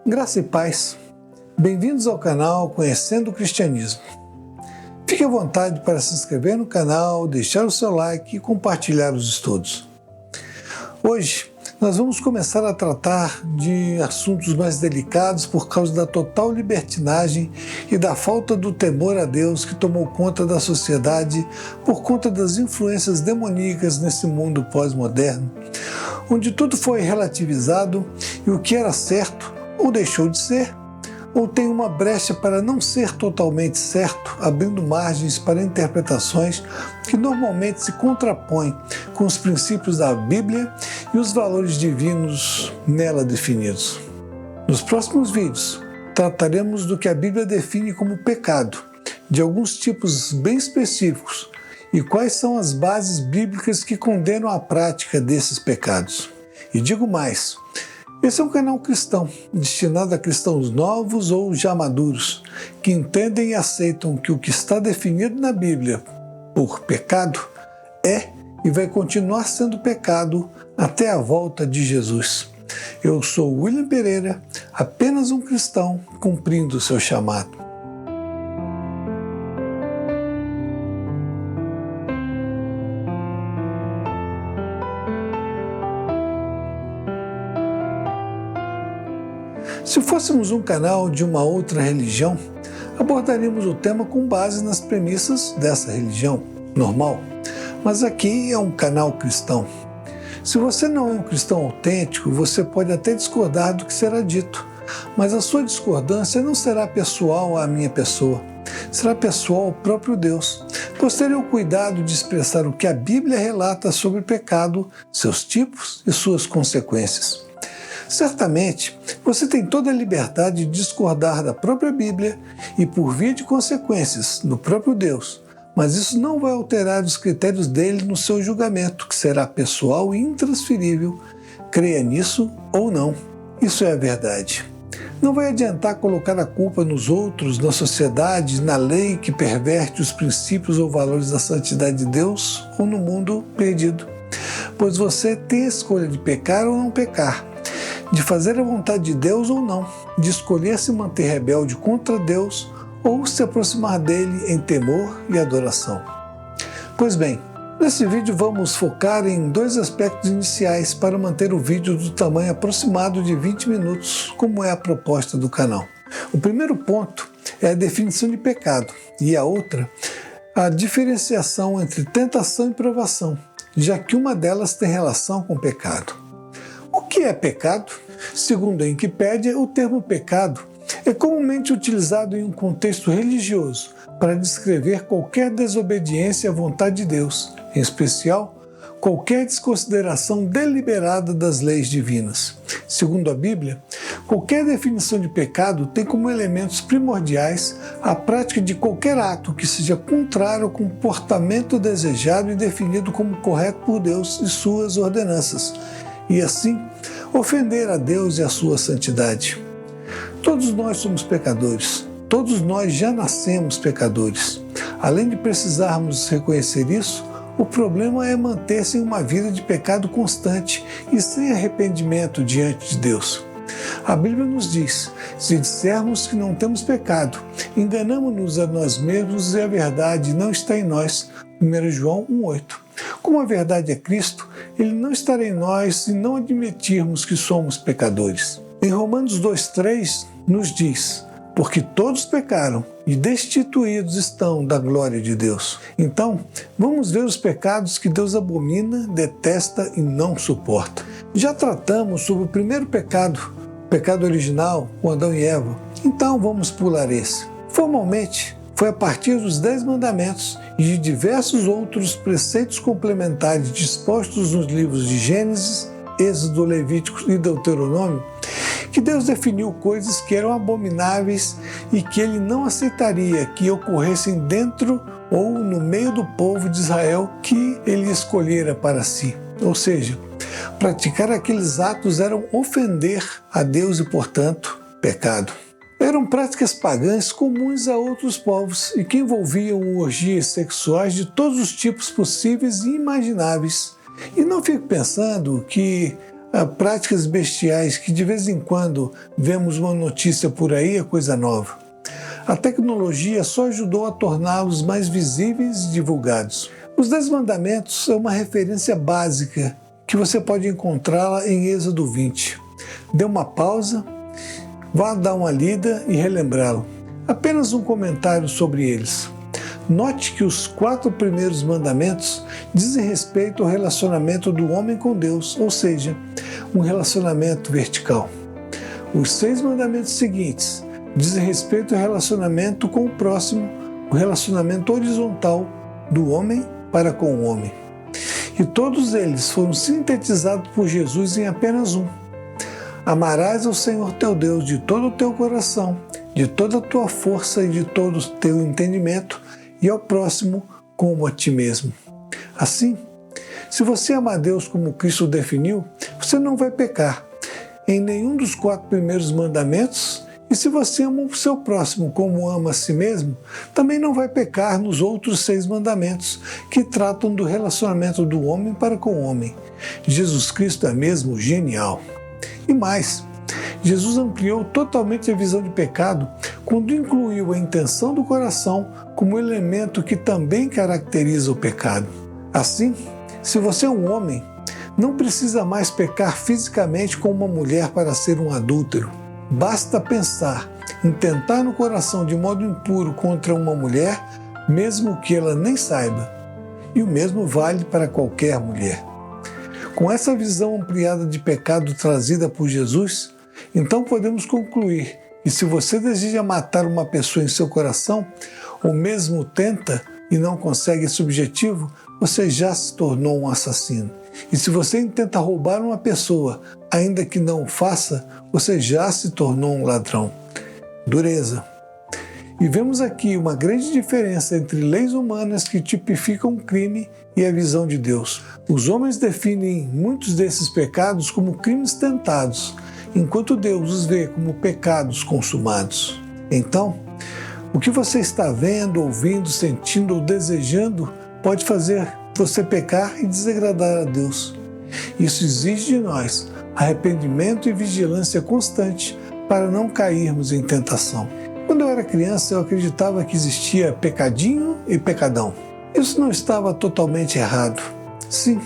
Graça e paz. Bem-vindos ao canal Conhecendo o Cristianismo. Fique à vontade para se inscrever no canal, deixar o seu like e compartilhar os estudos. Hoje nós vamos começar a tratar de assuntos mais delicados por causa da total libertinagem e da falta do temor a Deus que tomou conta da sociedade por conta das influências demoníacas nesse mundo pós-moderno, onde tudo foi relativizado e o que era certo ou deixou de ser, ou tem uma brecha para não ser totalmente certo, abrindo margens para interpretações que normalmente se contrapõem com os princípios da Bíblia e os valores divinos nela definidos. Nos próximos vídeos, trataremos do que a Bíblia define como pecado, de alguns tipos bem específicos, e quais são as bases bíblicas que condenam a prática desses pecados. E digo mais, esse é um canal cristão, destinado a cristãos novos ou já maduros, que entendem e aceitam que o que está definido na Bíblia por pecado é e vai continuar sendo pecado até a volta de Jesus. Eu sou William Pereira, apenas um cristão cumprindo o seu chamado. Se fôssemos um canal de uma outra religião, abordaríamos o tema com base nas premissas dessa religião, normal. Mas aqui é um canal cristão. Se você não é um cristão autêntico, você pode até discordar do que será dito, mas a sua discordância não será pessoal à minha pessoa, será pessoal ao próprio Deus, pois terei o cuidado de expressar o que a Bíblia relata sobre o pecado, seus tipos e suas consequências. Certamente, você tem toda a liberdade de discordar da própria Bíblia e, por via de consequências, do próprio Deus, mas isso não vai alterar os critérios dele no seu julgamento, que será pessoal e intransferível, creia nisso ou não. Isso é a verdade. Não vai adiantar colocar a culpa nos outros, na sociedade, na lei que perverte os princípios ou valores da santidade de Deus ou no mundo perdido, pois você tem a escolha de pecar ou não pecar, de fazer a vontade de Deus ou não, de escolher se manter rebelde contra Deus ou se aproximar dele em temor e adoração. Pois bem, nesse vídeo vamos focar em dois aspectos iniciais para manter o vídeo do tamanho aproximado de 20 minutos, como é a proposta do canal. O primeiro ponto é a definição de pecado e a outra, a diferenciação entre tentação e provação, já que uma delas tem relação com o pecado. O que é pecado? Segundo a Wikipédia, o termo pecado é comumente utilizado em um contexto religioso para descrever qualquer desobediência à vontade de Deus, em especial, qualquer desconsideração deliberada das leis divinas. Segundo a Bíblia, qualquer definição de pecado tem como elementos primordiais a prática de qualquer ato que seja contrário ao comportamento desejado e definido como correto por Deus e suas ordenanças, e assim ofender a Deus e a sua santidade. Todos nós somos pecadores, todos nós já nascemos pecadores. Além de precisarmos reconhecer isso, o problema é manter-se em uma vida de pecado constante e sem arrependimento diante de Deus. A Bíblia nos diz, se dissermos que não temos pecado, enganamo-nos a nós mesmos e a verdade não está em nós. 1 João 1,8. Como a verdade é Cristo, Ele não estará em nós se não admitirmos que somos pecadores. Em Romanos 2,3 nos diz, porque todos pecaram e destituídos estão da glória de Deus. Então, vamos ver os pecados que Deus abomina, detesta e não suporta. Já tratamos sobre o primeiro pecado, o pecado original, com Adão e Eva. Então vamos pular esse. Formalmente, foi a partir dos 10 mandamentos e de diversos outros preceitos complementares dispostos nos livros de Gênesis, Êxodo, Levítico e Deuteronômio, que Deus definiu coisas que eram abomináveis e que Ele não aceitaria que ocorressem dentro ou no meio do povo de Israel que Ele escolhera para si. Ou seja, praticar aqueles atos eram ofender a Deus e, portanto, pecado. Eram práticas pagãs comuns a outros povos e que envolviam orgias sexuais de todos os tipos possíveis e imagináveis. E não fico pensando que a práticas bestiais que de vez em quando vemos uma notícia por aí é coisa nova. A tecnologia só ajudou a torná-los mais visíveis e divulgados. Os 10 Mandamentos são uma referência básica que você pode encontrá-la em Êxodo 20. Dê uma pausa, vá dar uma lida e relembrá-lo. Apenas um comentário sobre eles. Note que os 4 primeiros mandamentos dizem respeito ao relacionamento do homem com Deus, ou seja, um relacionamento vertical. Os 6 mandamentos seguintes dizem respeito ao relacionamento com o próximo, o relacionamento horizontal do homem para com o homem. E todos eles foram sintetizados por Jesus em apenas um. Amarás ao Senhor teu Deus de todo o teu coração, de toda a tua força e de todo o teu entendimento, e ao próximo como a ti mesmo. Assim, se você ama a Deus como Cristo definiu, você não vai pecar em nenhum dos 4 primeiros mandamentos, e se você ama o seu próximo como ama a si mesmo, também não vai pecar nos outros 6 mandamentos, que tratam do relacionamento do homem para com o homem. Jesus Cristo é mesmo genial. E mais, Jesus ampliou totalmente a visão de pecado quando incluiu a intenção do coração como elemento que também caracteriza o pecado. Assim, se você é um homem, não precisa mais pecar fisicamente com uma mulher para ser um adúltero. Basta pensar em tentar no coração de modo impuro contra uma mulher, mesmo que ela nem saiba. E o mesmo vale para qualquer mulher. Com essa visão ampliada de pecado trazida por Jesus, então podemos concluir que se você deseja matar uma pessoa em seu coração, ou mesmo tenta e não consegue esse objetivo, você já se tornou um assassino. E se você intenta roubar uma pessoa, ainda que não o faça, você já se tornou um ladrão. Dureza. E vemos aqui uma grande diferença entre leis humanas que tipificam o crime e a visão de Deus. Os homens definem muitos desses pecados como crimes tentados, enquanto Deus os vê como pecados consumados. Então, o que você está vendo, ouvindo, sentindo ou desejando pode fazer você pecar e desagradar a Deus. Isso exige de nós arrependimento e vigilância constante para não cairmos em tentação. Quando eu era criança, eu acreditava que existia pecadinho e pecadão. Isso não estava totalmente errado. Sim,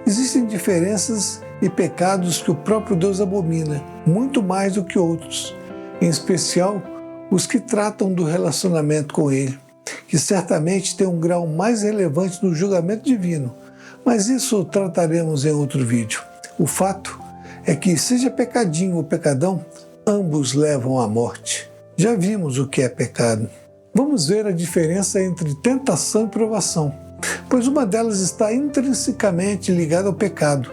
existem diferenças e pecados que o próprio Deus abomina, muito mais do que outros, em especial os que tratam do relacionamento com Ele, que certamente tem um grau mais relevante no julgamento divino, mas isso trataremos em outro vídeo. O fato é que, seja pecadinho ou pecadão, ambos levam à morte. Já vimos o que é pecado. Vamos ver a diferença entre tentação e provação, pois uma delas está intrinsecamente ligada ao pecado,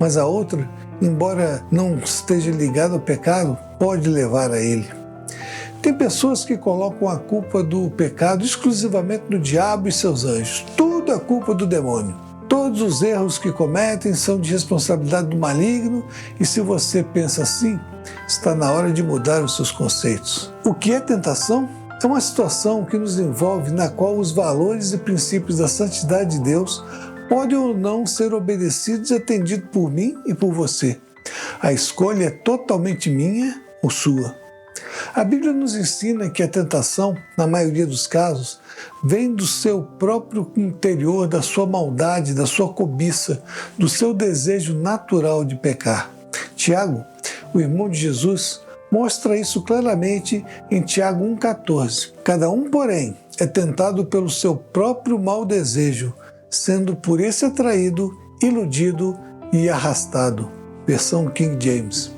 mas a outra, embora não esteja ligada ao pecado, pode levar a ele. Tem pessoas que colocam a culpa do pecado exclusivamente no diabo e seus anjos. Tudo é culpa do demônio. Todos os erros que cometem são de responsabilidade do maligno, e se você pensa assim, está na hora de mudar os seus conceitos. O que é tentação? É uma situação que nos envolve na qual os valores e princípios da santidade de Deus podem ou não ser obedecidos e atendidos por mim e por você. A escolha é totalmente minha ou sua. A Bíblia nos ensina que a tentação, na maioria dos casos, vem do seu próprio interior, da sua maldade, da sua cobiça, do seu desejo natural de pecar. Tiago, o irmão de Jesus, mostra isso claramente em Tiago 1,14. Cada um, porém, é tentado pelo seu próprio mau desejo, sendo por esse atraído, iludido e arrastado. Versão King James.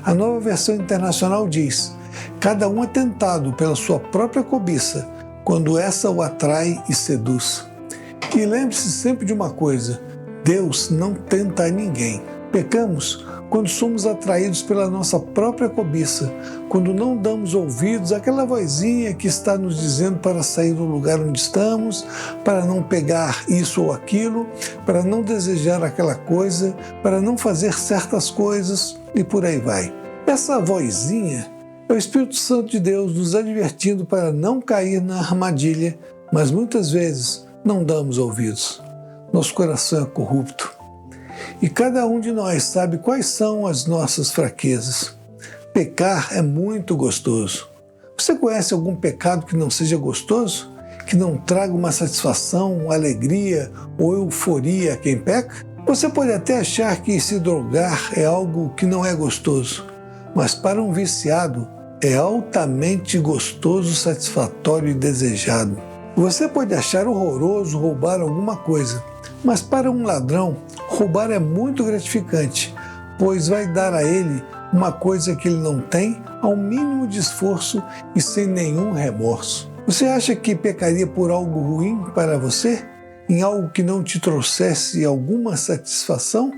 A Nova Versão Internacional diz: cada um é tentado pela sua própria cobiça, quando essa o atrai e seduz. E lembre-se sempre de uma coisa: Deus não tenta a ninguém. Pecamos quando somos atraídos pela nossa própria cobiça, quando não damos ouvidos àquela vozinha que está nos dizendo para sair do lugar onde estamos, para não pegar isso ou aquilo, para não desejar aquela coisa, para não fazer certas coisas e por aí vai. Essa vozinha é o Espírito Santo de Deus nos advertindo para não cair na armadilha, mas muitas vezes não damos ouvidos. Nosso coração é corrupto. E cada um de nós sabe quais são as nossas fraquezas. Pecar é muito gostoso. Você conhece algum pecado que não seja gostoso? Que não traga uma satisfação, alegria ou euforia a quem peca? Você pode até achar que se drogar é algo que não é gostoso, mas para um viciado é altamente gostoso, satisfatório e desejado. Você pode achar horroroso roubar alguma coisa, mas para um ladrão, roubar é muito gratificante, pois vai dar a ele uma coisa que ele não tem ao mínimo de esforço e sem nenhum remorso. Você acha que pecaria por algo ruim para você? Em algo que não te trouxesse alguma satisfação?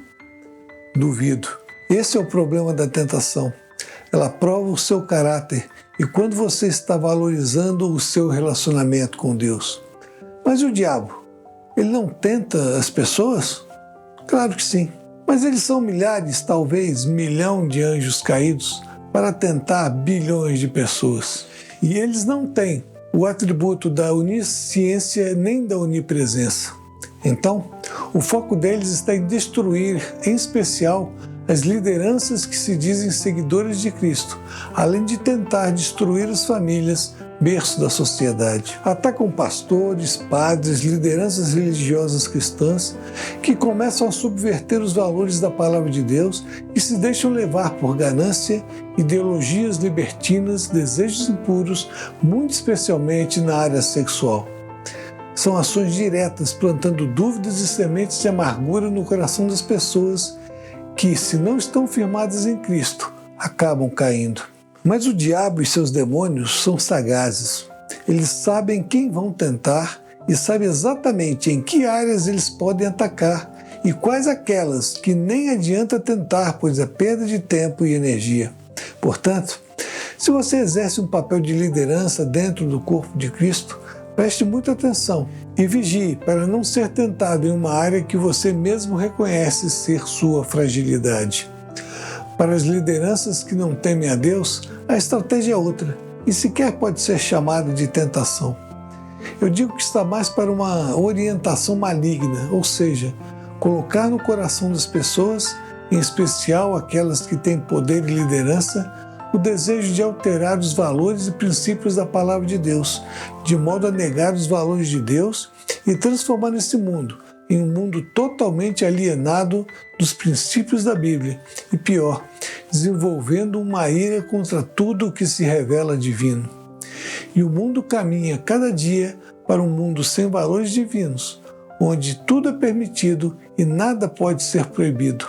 Duvido. Esse é o problema da tentação. Ela prova o seu caráter e quando você está valorizando o seu relacionamento com Deus. Mas o diabo, ele não tenta as pessoas? Claro que sim. Mas eles são milhares, talvez 1 milhão de anjos caídos para tentar bilhões de pessoas. E eles não têm o atributo da onisciência nem da onipresença. Então, o foco deles está em destruir, em especial, as lideranças que se dizem seguidores de Cristo, além de tentar destruir as famílias, berço da sociedade. Atacam pastores, padres, lideranças religiosas cristãs que começam a subverter os valores da palavra de Deus e se deixam levar por ganância, ideologias libertinas, desejos impuros, muito especialmente na área sexual. São ações diretas plantando dúvidas e sementes de amargura no coração das pessoas que, se não estão firmadas em Cristo, acabam caindo. Mas o diabo e seus demônios são sagazes. Eles sabem quem vão tentar e sabem exatamente em que áreas eles podem atacar e quais aquelas que nem adianta tentar, pois é perda de tempo e energia. Portanto, se você exerce um papel de liderança dentro do corpo de Cristo, preste muita atenção e vigie para não ser tentado em uma área que você mesmo reconhece ser sua fragilidade. Para as lideranças que não temem a Deus, a estratégia é outra e sequer pode ser chamada de tentação. Eu digo que está mais para uma orientação maligna, ou seja, colocar no coração das pessoas, em especial aquelas que têm poder e liderança, o desejo de alterar os valores e princípios da palavra de Deus, de modo a negar os valores de Deus e transformar esse mundo em um mundo totalmente alienado dos princípios da Bíblia e, pior, desenvolvendo uma ira contra tudo o que se revela divino. E o mundo caminha cada dia para um mundo sem valores divinos, onde tudo é permitido e nada pode ser proibido.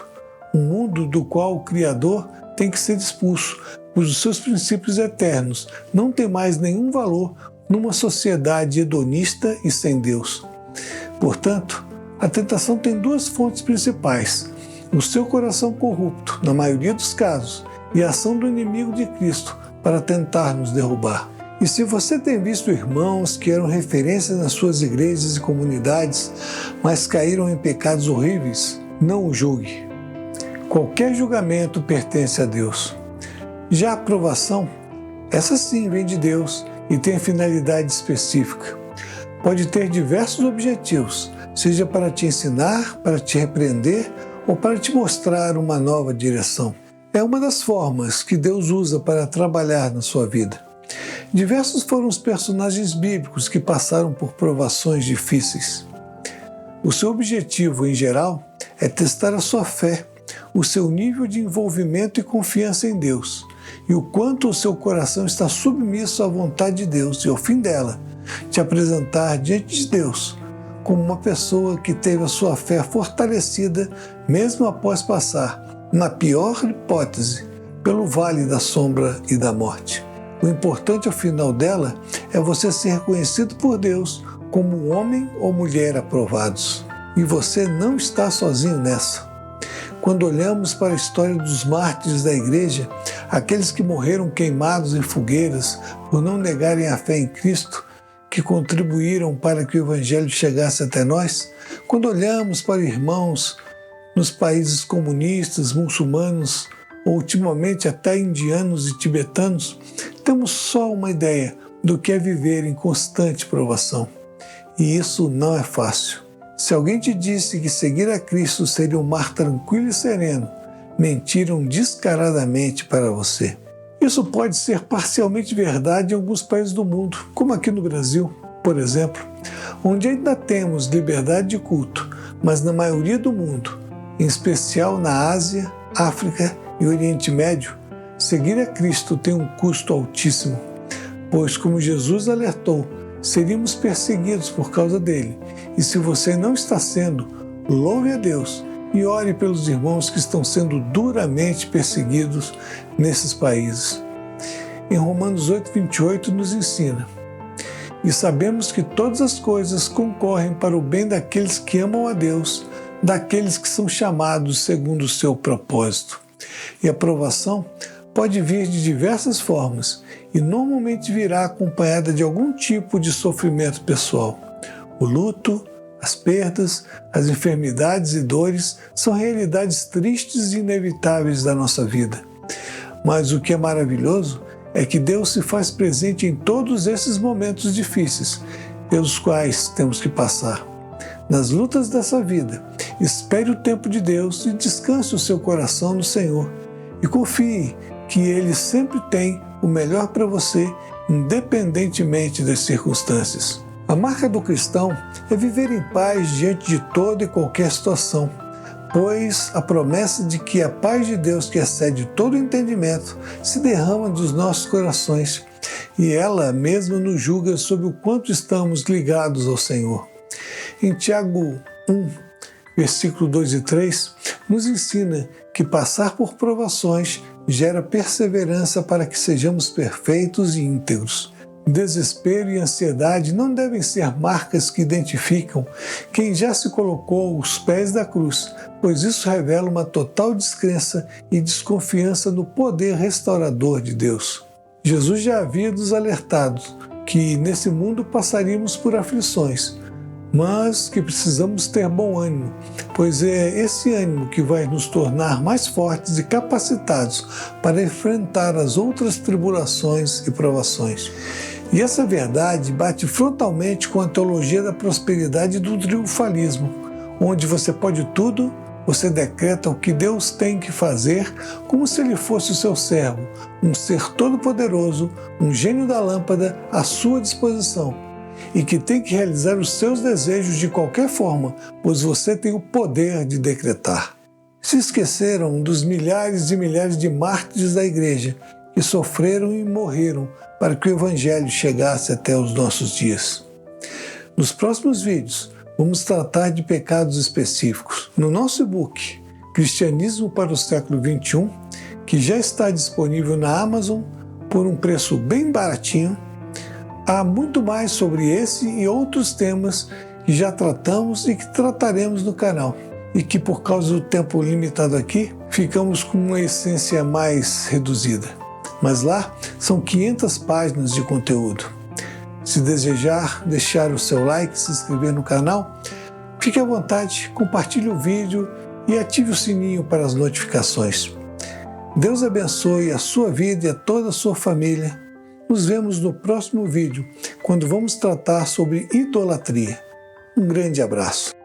Um mundo do qual o Criador tem que ser expulso, pois os seus princípios eternos não têm mais nenhum valor numa sociedade hedonista e sem Deus. Portanto, a tentação tem duas fontes principais: o seu coração corrupto, na maioria dos casos, e a ação do inimigo de Cristo para tentar nos derrubar. E se você tem visto irmãos que eram referências nas suas igrejas e comunidades, mas caíram em pecados horríveis, não o julgue. Qualquer julgamento pertence a Deus. Já a aprovação, essa sim vem de Deus e tem finalidade específica. Pode ter diversos objetivos, seja para te ensinar, para te repreender ou para te mostrar uma nova direção. É uma das formas que Deus usa para trabalhar na sua vida. Diversos foram os personagens bíblicos que passaram por provações difíceis. O seu objetivo, em geral, é testar a sua fé, o seu nível de envolvimento e confiança em Deus, e o quanto o seu coração está submisso à vontade de Deus e, ao fim dela, te apresentar diante de Deus como uma pessoa que teve a sua fé fortalecida mesmo após passar, na pior hipótese, pelo vale da sombra e da morte. O importante ao final dela é você ser reconhecido por Deus como um homem ou mulher aprovados. E você não está sozinho nessa. Quando olhamos para a história dos mártires da igreja, aqueles que morreram queimados em fogueiras por não negarem a fé em Cristo, que contribuíram para que o Evangelho chegasse até nós, quando olhamos para irmãos nos países comunistas, muçulmanos, ou ultimamente até indianos e tibetanos, temos só uma ideia do que é viver em constante provação. E isso não é fácil. Se alguém te disse que seguir a Cristo seria um mar tranquilo e sereno, mentiram descaradamente para você. Isso pode ser parcialmente verdade em alguns países do mundo, como aqui no Brasil, por exemplo, onde ainda temos liberdade de culto, mas na maioria do mundo, em especial na Ásia, África e Oriente Médio, seguir a Cristo tem um custo altíssimo, pois, como Jesus alertou, seríamos perseguidos por causa dele. E se você não está sendo, louve a Deus e ore pelos irmãos que estão sendo duramente perseguidos nesses países. Em Romanos 8:28 nos ensina: e sabemos que todas as coisas concorrem para o bem daqueles que amam a Deus, daqueles que são chamados segundo o seu propósito. E a provação pode vir de diversas formas e normalmente virá acompanhada de algum tipo de sofrimento pessoal. O luto, as perdas, as enfermidades e dores são realidades tristes e inevitáveis da nossa vida. Mas o que é maravilhoso é que Deus se faz presente em todos esses momentos difíceis pelos quais temos que passar. Nas lutas dessa vida, espere o tempo de Deus e descanse o seu coração no Senhor. E confie que Ele sempre tem o melhor para você, independentemente das circunstâncias. A marca do cristão é viver em paz diante de toda e qualquer situação, pois a promessa de que a paz de Deus, que excede todo entendimento, se derrama dos nossos corações, e ela mesma nos julga sobre o quanto estamos ligados ao Senhor. Em Tiago 1, versículo 2 e 3, nos ensina que passar por provações gera perseverança para que sejamos perfeitos e íntegros. Desespero e ansiedade não devem ser marcas que identificam quem já se colocou aos pés da cruz, pois isso revela uma total descrença e desconfiança no poder restaurador de Deus. Jesus já havia nos alertado que nesse mundo passaríamos por aflições, mas que precisamos ter bom ânimo, pois é esse ânimo que vai nos tornar mais fortes e capacitados para enfrentar as outras tribulações e provações. E essa verdade bate frontalmente com a teologia da prosperidade e do triunfalismo, onde você pode tudo, você decreta o que Deus tem que fazer como se Ele fosse o seu servo, um ser todo-poderoso, um gênio da lâmpada à sua disposição, e que tem que realizar os seus desejos de qualquer forma, pois você tem o poder de decretar. Se esqueceram dos milhares e milhares de mártires da igreja que sofreram e morreram para que o Evangelho chegasse até os nossos dias. Nos próximos vídeos, vamos tratar de pecados específicos. No nosso e-book, Cristianismo para o século XXI, que já está disponível na Amazon por um preço bem baratinho, há muito mais sobre esse e outros temas que já tratamos e que trataremos no canal, e que por causa do tempo limitado aqui, ficamos com uma essência mais reduzida. Mas lá são 500 páginas de conteúdo. Se desejar deixar o seu like, se inscrever no canal, fique à vontade, compartilhe o vídeo e ative o sininho para as notificações. Deus abençoe a sua vida e a toda a sua família. Nos vemos no próximo vídeo, quando vamos tratar sobre idolatria. Um grande abraço.